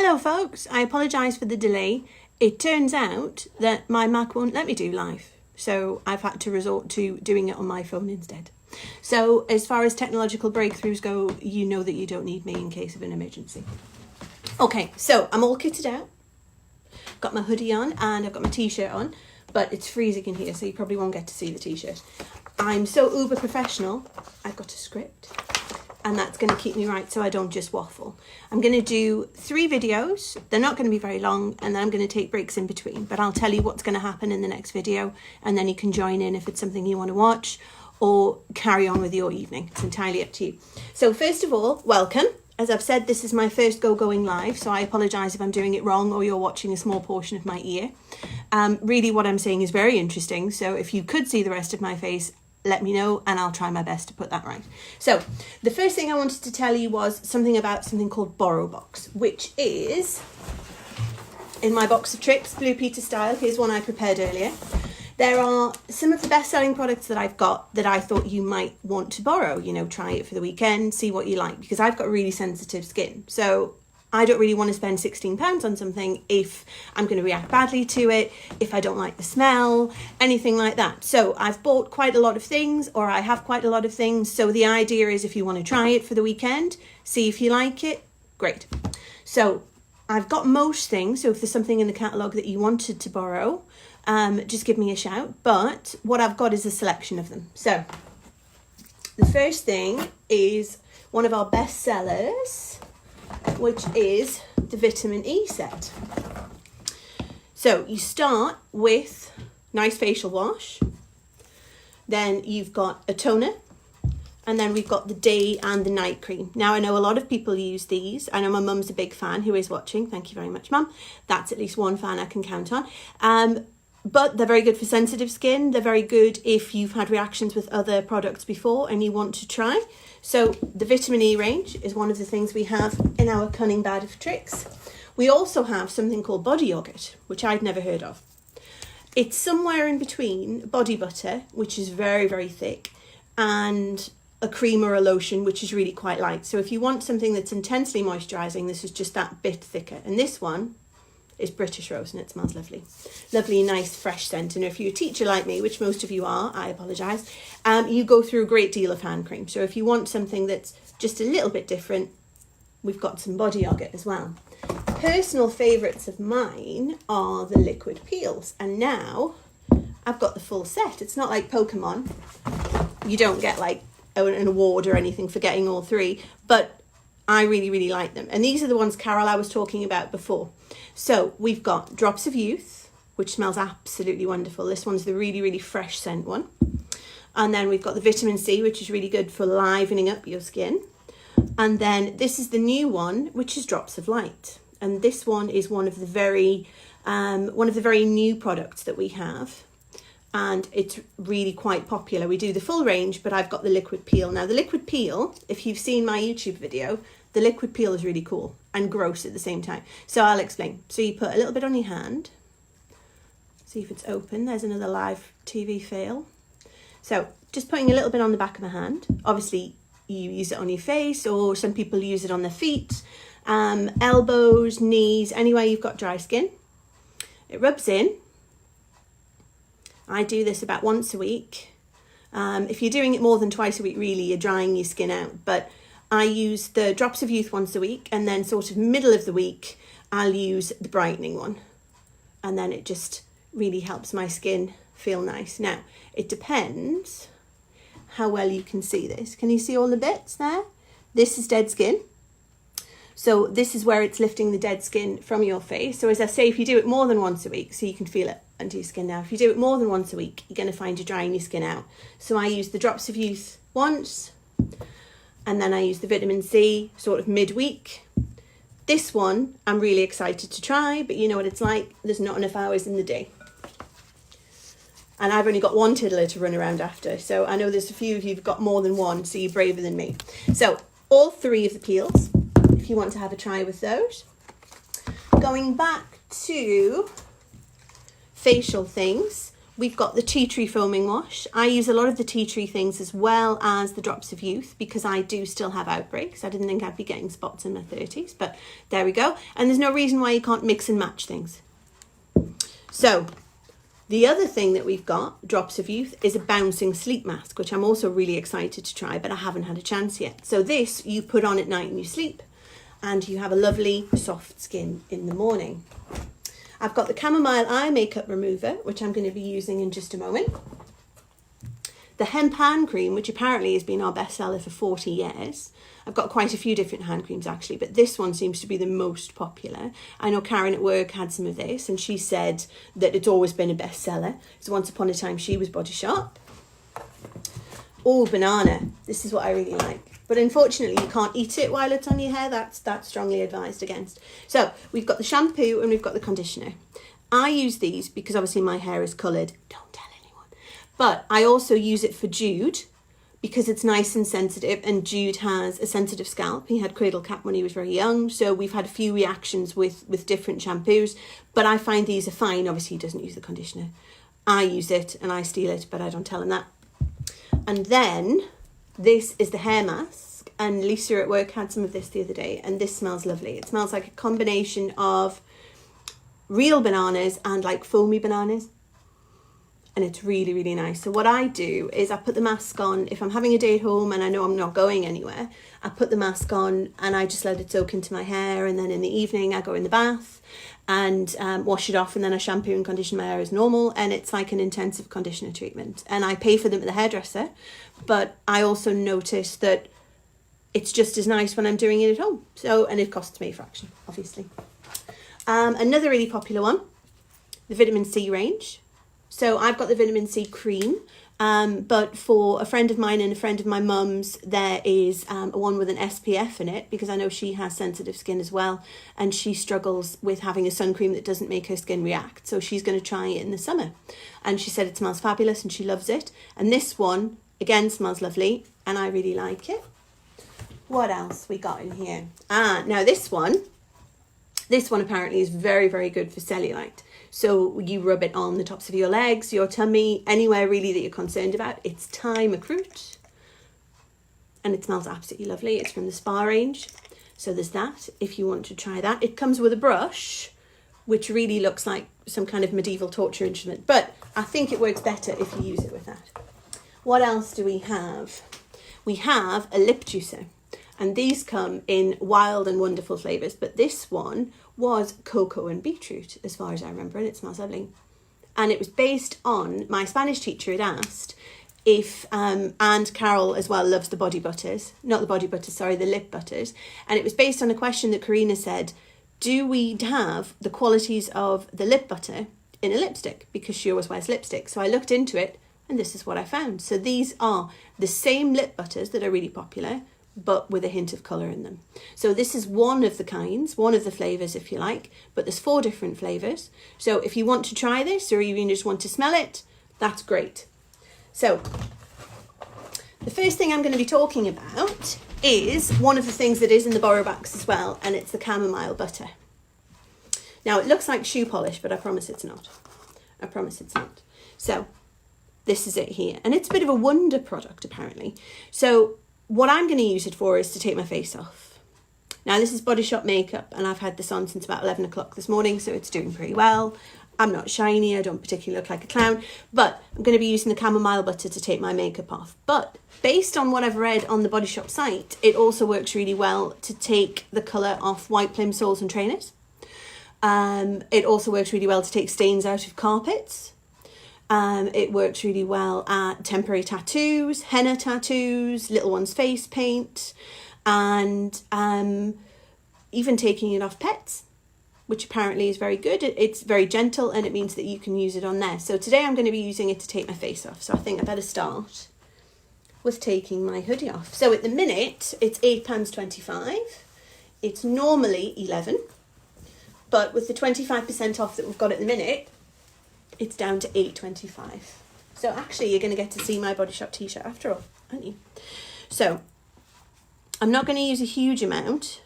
Hello folks, I apologise for the delay. It turns out that my Mac won't let me do live, so I've had to resort to doing it on my phone instead. So as far as technological breakthroughs go, you know that you don't need me in case of an emergency. Okay, so I'm all kitted out. Got my hoodie on and I've got my t-shirt on, but it's freezing in here, so you probably won't get to see the t-shirt. I'm so uber professional, I've got a script. And that's going to keep me right so I don't just waffle. I'm going to do 3 videos. They're not going to be very long, and then I'm going to take breaks in between. But I'll tell you what's going to happen in the next video, and then you can join in if it's something you want to watch or carry on with your evening. It's entirely up to you. So first of all, welcome. As I've said, this is my first going live, so I apologise if I'm doing it wrong or you're watching a small portion of my ear. Really what I'm saying is very interesting, so if you could see the rest of my face, let me know and I'll try my best to put that right. So the first thing I wanted to tell you was something about something called Borrow Box, which is in my box of tricks, Blue Peter style. Here's one I prepared earlier. There are some of the best-selling products that I've got that I thought you might want to borrow, you know, try it for the weekend, see what you like, because I've got really sensitive skin. So I don't really want to spend £16 on something if I'm going to react badly to it, if I don't like the smell, anything like that. So I've bought quite a lot of things, or I have quite a lot of things. So the idea is if you want to try it for the weekend, see if you like it, great. So I've got most things. So if there's something in the catalogue that you wanted to borrow, just give me a shout. But what I've got is a selection of them. So the first thing is one of our best sellers, which is the vitamin E set. So you start with nice facial wash, then you've got a toner, and then we've got the day and the night cream. Now I know a lot of people use these. I know my mum's a big fan who is watching. Thank you very much, Mum. That's at least one fan I can count on. But they're very good for sensitive skin. They're very good if you've had reactions with other products before and you want to try. So the vitamin E range is one of the things we have in our cunning bag of tricks. We also have something called body yogurt, which I'd never heard of. It's somewhere in between body butter, which is very, very thick, and a cream or a lotion, which is really quite light. So if you want something that's intensely moisturising, this is just that bit thicker. And this one is British Rose and it smells lovely. Lovely, nice, fresh scent. And if you're a teacher like me, which most of you are, I apologise, you go through a great deal of hand cream. So if you want something that's just a little bit different, we've got some body yogurt as well. Personal favourites of mine are the liquid peels. And now I've got the full set. It's not like Pokemon. You don't get like an award or anything for getting all 3, but I really, really like them. And these are the ones, Carol, I was talking about before. So we've got Drops of Youth, which smells absolutely wonderful. This one's the really, really fresh scent one. And then we've got the vitamin C, which is really good for livening up your skin. And then this is the new one, which is Drops of Light. And this one is one of the very new products that we have. And it's really quite popular. We do the full range, but I've got the liquid peel. Now the liquid peel, if you've seen my YouTube video, the liquid peel is really cool and gross at the same time. So I'll explain. So you put a little bit on your hand. See if it's open. There's another live TV fail. So just putting a little bit on the back of the hand. Obviously you use it on your face, or some people use it on their feet, elbows, knees, anywhere you've got dry skin. It rubs in. I do this about once a week. If you're doing it more than twice a week, really, you're drying your skin out. But I use the Drops of Youth once a week, and then sort of middle of the week, I'll use the brightening one. And then it just really helps my skin feel nice. Now, it depends how well you can see this. Can you see all the bits there? This is dead skin. So this is where it's lifting the dead skin from your face. So as I say, if you do it more than once a week, so you can feel it under your skin now. If you do it more than once a week, you're going to find you're drying your skin out. So I use the Drops of Youth once, and then I use the vitamin C sort of midweek. This one I'm really excited to try, but you know what it's like. There's not enough hours in the day. And I've only got one tiddler to run around after. So I know there's a few of you who've got more than one, so you're braver than me. So all 3 of the peels, if you want to have a try with those. Going back to facial things, we've got the tea tree foaming wash. I use a lot of the tea tree things as well as the drops of youth because I do still have outbreaks. I didn't think I'd be getting spots in my 30s, but there we go. And there's no reason why you can't mix and match things. So the other thing that we've got, drops of youth, is a bouncing sleep mask, which I'm also really excited to try, but I haven't had a chance yet. So this you put on at night and you sleep, and you have a lovely soft skin in the morning. I've got the chamomile eye makeup remover, which I'm going to be using in just a moment. The hemp hand cream, which apparently has been our bestseller for 40 years. I've got quite a few different hand creams actually, but this one seems to be the most popular. I know Karen at work had some of this and she said that it's always been a bestseller. So once upon a time she was Body Shop. Oh, banana. This is what I really like. But unfortunately, you can't eat it while it's on your hair. That's strongly advised against. So we've got the shampoo and we've got the conditioner. I use these because obviously my hair is coloured. Don't tell anyone. But I also use it for Jude because it's nice and sensitive. And Jude has a sensitive scalp. He had cradle cap when he was very young. So we've had a few reactions with different shampoos. But I find these are fine. Obviously, he doesn't use the conditioner. I use it and I steal it, but I don't tell him that. And then this is the hair mask, and Lisa at work had some of this the other day, and this smells lovely. It smells like a combination of real bananas and like foamy bananas, and it's really, really nice. So what I do is I put the mask on. If I'm having a day at home and I know I'm not going anywhere, I put the mask on and I just let it soak into my hair, and then in the evening I go in the bath and wash it off, and then I shampoo and condition my hair as normal, and it's like an intensive conditioner treatment. And I pay for them at the hairdresser, but I also notice that it's just as nice when I'm doing it at home. So, and it costs me a fraction, obviously. Another really popular one, the vitamin C range. So I've got the vitamin C cream, but for a friend of mine and a friend of my mum's, there is a one with an SPF in it because I know she has sensitive skin as well, and she struggles with having a sun cream that doesn't make her skin react. So she's going to try it in the summer, and she said it smells fabulous and she loves it. And this one again smells lovely and I really like it. What else we got in here? Now this one apparently is very, very good for cellulite. So you rub it on the tops of your legs, your tummy, anywhere really that you're concerned about. It's Thai Macroot, and it smells absolutely lovely. It's from the Spa range. So there's that, if you want to try that. It comes with a brush, which really looks like some kind of medieval torture instrument, but I think it works better if you use it with that. What else do we have? We have a lip juicer. And these come in wild and wonderful flavours. But this one was cocoa and beetroot, as far as I remember, and it smells lovely. And it was based on, my Spanish teacher had asked if, and Carol as well loves the body butters. Not the body butters, sorry, the lip butters. And it was based on a question that Karina said, do we have the qualities of the lip butter in a lipstick? Because she always wears lipstick. So I looked into it, and this is what I found. So these are the same lip butters that are really popular, but with a hint of colour in them. So this is one of the kinds, one of the flavours if you like, but there's 4 different flavours. So if you want to try this or even just want to smell it, that's great. So the first thing I'm going to be talking about is one of the things that is in the borrow box as well, and it's the chamomile butter. Now it looks like shoe polish, but I promise it's not. I promise it's not. So this is it here, and it's a bit of a wonder product apparently. So what I'm going to use it for is to take my face off. Now this is Body Shop makeup, and I've had this on since about 11 o'clock this morning, so it's doing pretty well. I'm not shiny, I don't particularly look like a clown, but I'm going to be using the chamomile butter to take my makeup off. But based on what I've read on the Body Shop site, it also works really well to take the colour off white plimsolls and trainers. It also works really well to take stains out of carpets. It works really well at temporary tattoos, henna tattoos, little one's face paint, and even taking it off pets, which apparently is very good. It's very gentle, and it means that you can use it on there. So today I'm going to be using it to take my face off. So I think I better start with taking my hoodie off. So at the minute, it's £8.25. It's normally 11, but with the 25% off that we've got at the minute, it's down to £8.25. So actually you're going to get to see my Body Shop t-shirt after all, aren't you? So I'm not going to use a huge amount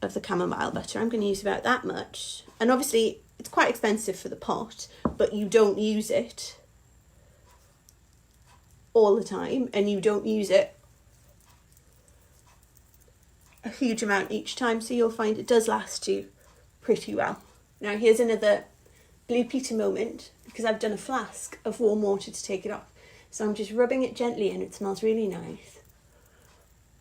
of the chamomile butter. I'm going to use about that much. And obviously it's quite expensive for the pot, but you don't use it all the time, and you don't use it a huge amount each time, so you'll find it does last you pretty well. Now here's another Blue Peter moment, because I've done a flask of warm water to take it off. So I'm just rubbing it gently in. It smells really nice.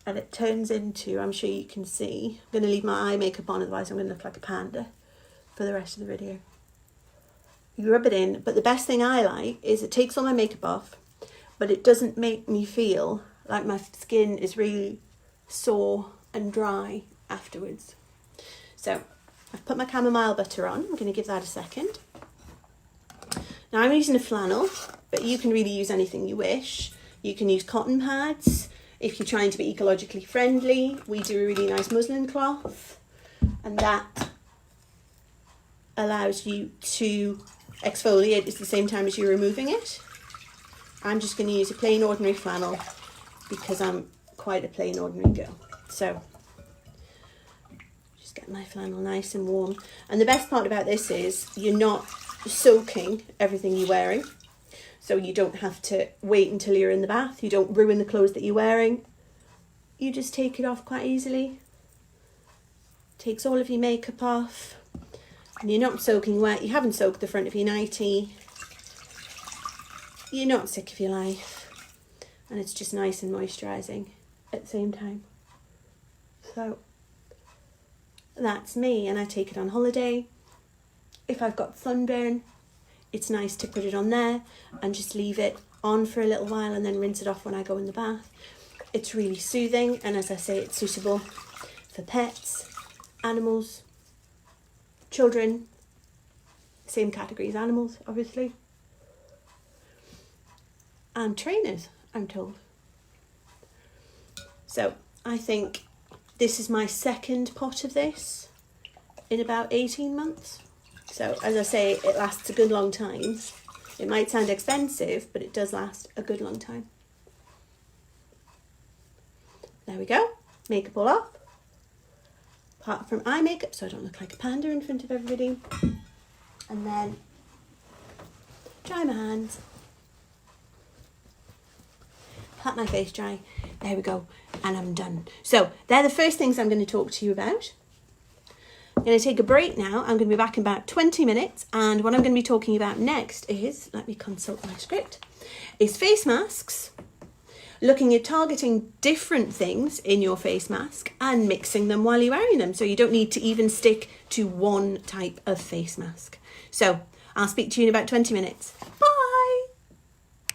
And it turns into, I'm sure you can see, I'm going to leave my eye makeup on, otherwise I'm going to look like a panda for the rest of the video. You rub it in, but the best thing I like is it takes all my makeup off, but it doesn't make me feel like my skin is really sore and dry afterwards. So I've put my chamomile butter on. I'm going to give that a second. Now I'm using a flannel, but you can really use anything you wish. You can use cotton pads if you're trying to be ecologically friendly. We do a really nice muslin cloth, and that allows you to exfoliate at the same time as you're removing it. I'm just going to use a plain ordinary flannel because I'm quite a plain ordinary girl. So just get my flannel nice and warm. And the best part about this is you're not soaking everything you're wearing, so you don't have to wait until you're in the bath. You don't ruin the clothes that you're wearing. You just take it off quite easily. Takes all of your makeup off, and you're not soaking wet. You haven't soaked the front of your nightie. You're not sick of your life, and it's just nice and moisturising at the same time. So that's me, and I take it on holiday. If I've got sunburn, it's nice to put it on there and just leave it on for a little while and then rinse it off when I go in the bath. It's really soothing, and as I say, it's suitable for pets, animals, children, same category as animals, obviously, and trainers, I'm told. So I think this is my second pot of this in about 18 months. So as I say, it lasts a good long time. It might sound expensive, but it does last a good long time. There we go. Makeup all off. Apart from eye makeup, so I don't look like a panda in front of everybody. And then dry my hands. Pat my face dry. There we go. And I'm done. So they're the first things I'm going to talk to you about. I'm going to take a break now. I'm going to be back in about 20 minutes. And what I'm going to be talking about next is, let me consult my script, is face masks. Looking at targeting different things in your face mask and mixing them while you're wearing them. So you don't need to even stick to one type of face mask. So I'll speak to you in about 20 minutes.